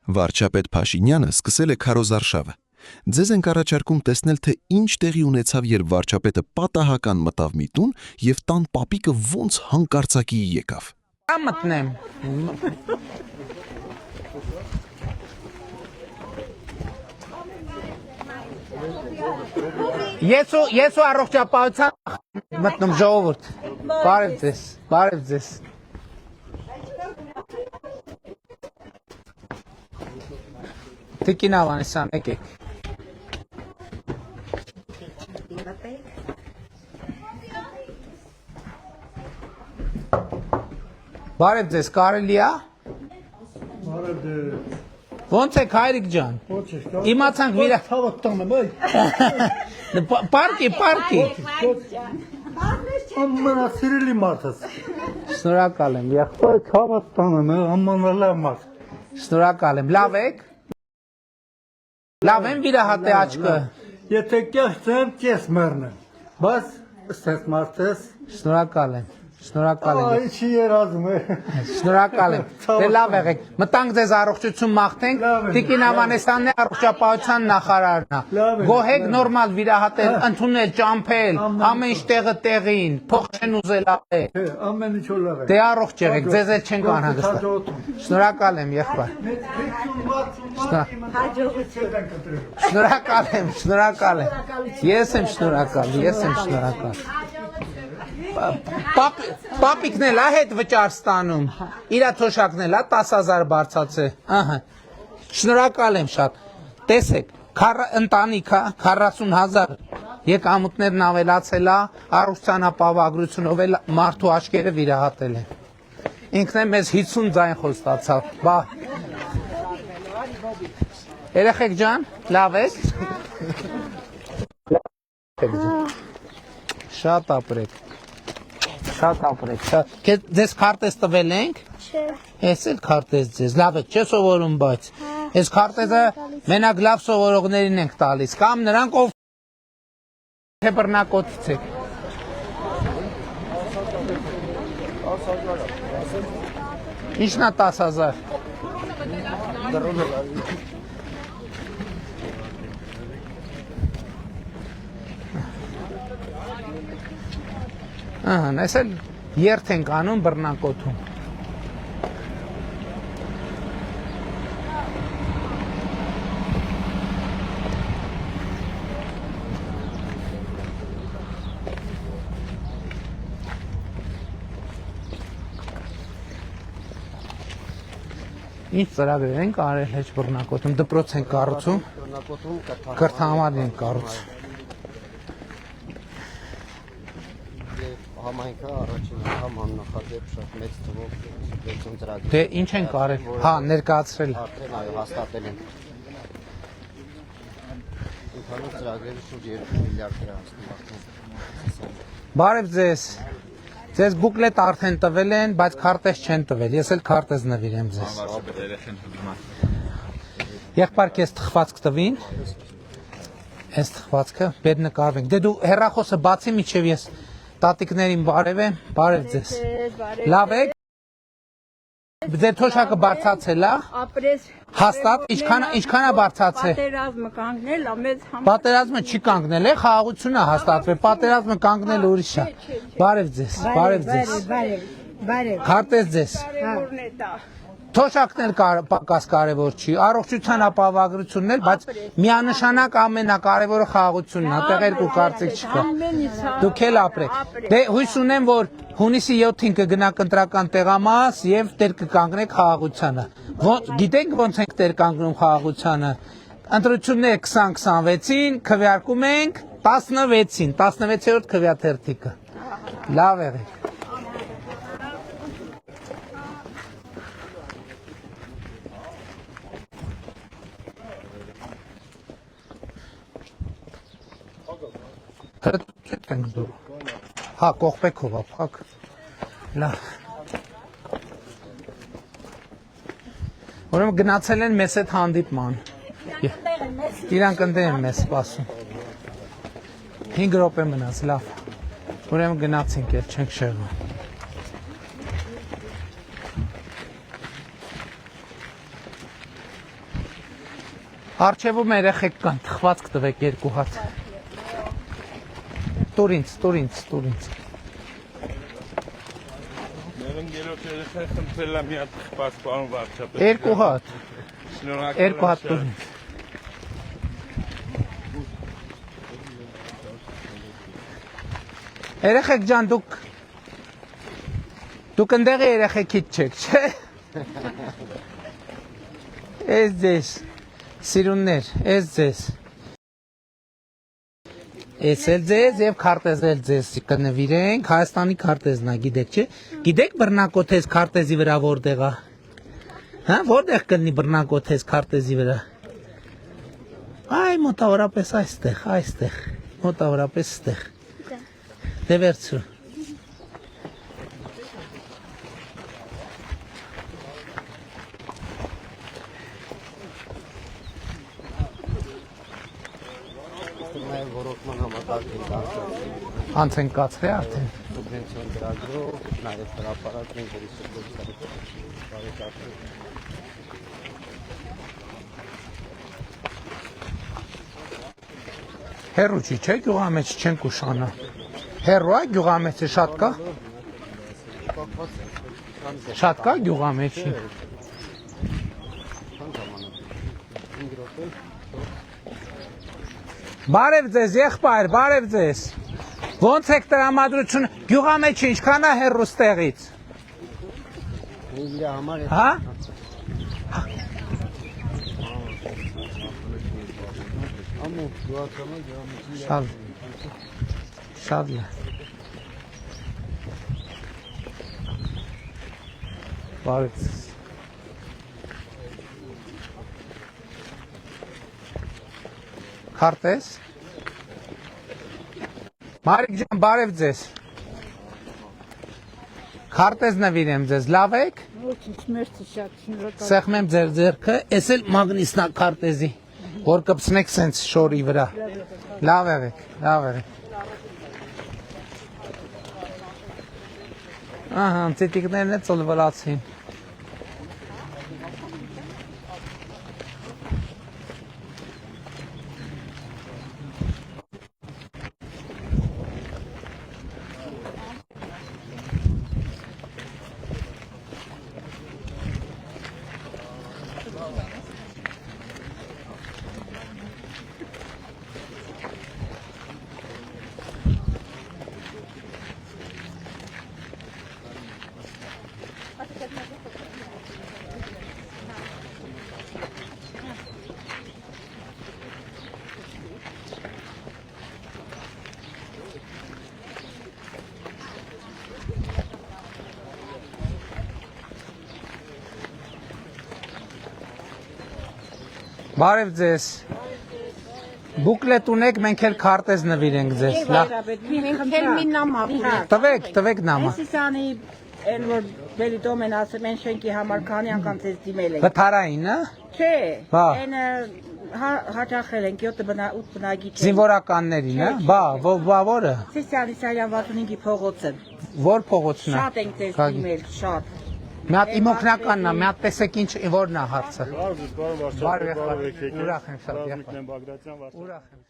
Վարչապետ Փաշինյանը սկսել է քարոզարշավը։ Ձեզ ենք առաջարկում տեսնել, թե ինչ տեղի ունեցավ, երբ վարչապետը պատահական մտավ մի տուն եւ տան պապիկը ոնց հանկարծակի եկավ։ Մտնեմ։ Ես ու առողջապահության մտնում ժողովուրդ։ Բարև ձեզ։ Տիկին Ավանեսյան, եկեք։ Բարև ձեզ, կարելի է։ Բարև ձեզ։ Ոնց եք հայրիկ ջան։ Իմացանք վիրա։ Ցավոտ տանը, Պարկի։ ամենասիրելի մարդս։ Շնորհակալ եմ, եղբայր։ Ցավոտ տանը, ամենալավ։ Շնորհակալ եմ, լավ եք։ Լավ եմ վիրահատե աչքը։ Եթե կեղծ եմ, կես մեռնեմ։ Բայց ստես մարդս։ Շնորհակալ եմ։ Ինչի երազում է։ Շնորհակալ եմ։ Դե լավ եղեք։ Մտանք ձեզ առողջություն մաղթենք։ Տիկին Ավանեսյանն է առողջապահության նախարարն է։ Գոհեք նորմալ վիրահատել, ընդունել, ճամփել, ամեն ինչ տեղը տեղին, փող չեն ուզել ապել։ Ամեն ինչ լավ է։ Դե առողջ եղեք, ձեզ էլ չենք անհանգստացել։ Շնորհակալ եմ, եղբայր։ Շնորհակալ եմ։ Ես եմ շնորհակալ։ Պապիկն էլ է հետ վճար ստանում, իրա թոշակն էլ է 10,000 բարձացե, շնորհակալ եմ շատ, տեսեք, ընտանիքա 40,000 եկամուտներն ավելացել է, առողջության ապահովագրությունով էլ մարդու աչքերը վիրահատել են, ինքն է մեզ 50 ձայն խոստացավ, երեխեք ջան, լավ եք, շատ ապրեք, ձեզ քարտեզ տվել ենք, ես էլ քարտեզ ձեզ, լավ եք, չէ սովորում, բայց ես քարտեզը մենակ լավ սովորողներին ենք տալիս, կամ նրանք ով բռնակոծից եք, ինչն է 10,000, այս էլ երթ ենք անում բռնակոթում։ Ինչ ծրագրեր ենք արել հեչ բռնակոթում, դպրոց ենք կառուցում, կրթահամար ենք կառուցում։ Համայնքը առաջին անգամ աննախադեպ շատ մեծ թվով լեցուն ծրագրեր։ Դե ինչ ենք արել, ներկայացրել։ Արդեն այո, հաստատել են։ Ընդհանուր ծրագրերը շուրջ 2 միլիարդ դրամ հասնում։ Բարև ձեզ։ Ձեզ բուկլետ արդեն տվել են, բայց քարտեզ չեն տվել։ Ես էլ քարտեզ նվիրեմ ձեզ։ Եղբայր քեզ թխվածք տվին։ Այս թխվածքը բեր նկարվենք։ Դե դու հեռախոսը բացի միջև ես տատիկներին բարև եմ, բարև ձեզ։ Լավ եք։ Ձեր թոշակը բարձացել է։ Հաստատ ինչքան է բարձացել։ Պատերազմը կանգնել է մեզ համար։ Պատերազմը չի կանգնել է, խաղաղություն է հաստատվել։ Պատերազմը կանգնել ուրիշ է։ Բարև ձեզ։ Քարտեզ ձեզ։ Թոշակն էլ պակաս կարևոր չի, առողջության ապահովագրությունն էլ, բայց միանշանակ ամենակարևորը խաղաղությունն է, այդտեղ երկու կարծիք չկա։ Դուք էլ ապրեք։ Դե հույս ունեմ, որ հունիսի 7-ին կգնաք ընտրական տեղամաս եւ տեր կկանգնեք խաղաղությանը։ Գիտենք ոնց ենք տեր կանգնում խաղաղությանը։ Ընտրությունները 2026-ին քվեարկում ենք 16-ին, 16-րդ քվեաթերթիկը։ Լավ եղեք։ Հա, կողպեքով ապակ, լավ, ուրեմն գնացել են մեզ հետ հանդիպման, իրանք ընդեղ են մեզ սպասում, 5 րոպե մնաց, լավ, ուրեմն գնացինք էլ չենք շեղում, Արջևում երեխեք կան, թխվածք տվեք երկու հատ։ Տուր ինձ։ Մերն գերոց երեխա խնդրել եմ մի հատ խփած պարոն վարչապետ։ Երկու հատ։ Շնորհակալ Երկու հատ տուր ինձ։ Երեխեք ջան, դուք ընդեղի երեխեքից չեք, չէ՞։ Էս ձեզ, սիրուններ, էս ձեզ։ Էս էլ ձեզ և քարտեզ էլ ձեզ կնվիրենք, Հայաստանի քարտեզն է, գիտեք չէ։ Գիտեք բռնակոթեզ քարտեզի վրա որտեղ է։ Հա, որտեղ կլինի բռնակոթեզ քարտեզի վրա։ Այ մոտավորապես այստեղ, մոտավորապես ստեղ։ Դե վերցրու։ Նաև ռոռոկման համակարգին դարձել Անց են կացրի արդեն։ սուբվենցիոն ծրագրով, նաև հրապարակն Հերու չի չէ գյուղամեջ չենք ուշանա։ Հերու է գյուղամեջը շատ կա։ Շատ կա գյուղամեջի։ Բարև ձեզ, եղբայր, բարև ձեզ։ Ոնց եք տրամադրությունը, գյուղամեջը ինչքան է հեռու ստեղից։ Հա։ Շատ լավ։ Բարև ձեզ։ Քարտեզ։ Մարիկ ջան, բարև ձեզ։ Քարտեզ նվիրեմ ձեզ, լավ եք։ Սեղմեմ ձեր ձեռքը, էս էլ մագնիսնա քարտեզի, որ կպցնեք սենց շորի վրա։ Լավ եղեք, լավ եղեք։ Ահա, ծիտիկներն է ծլվլացին։ Բարև ձեզ։ Բուկլետ ունեք, մենք էլ քարտեզ նվիրենք ձեզ։ Տվեք նամա։ Սիսանի են որ բելիտոմ են ասում են շենքի համար քանի անգամ ձեզ դիմել են։ Վթարային, հա։ Չէ, Բա։ են հաճախել են 7 բնակիչ են։ Զինվորականներին, հա։ Բա որը։ Սիսանի Սարյան 65-ի փողոցը։ Որ փողոցն է։ Շատ ենք ձեզ դիմել, շատ։ Մի հատ իմ օգնականն է, մի հատ տեսեք ինչ որն է հարցը։ Բարև, բարև, Բարև եղեք, ուրախ եմ շատ, եղբայր։ Բագրատյան վարչապետ։ Ուրախ եմ։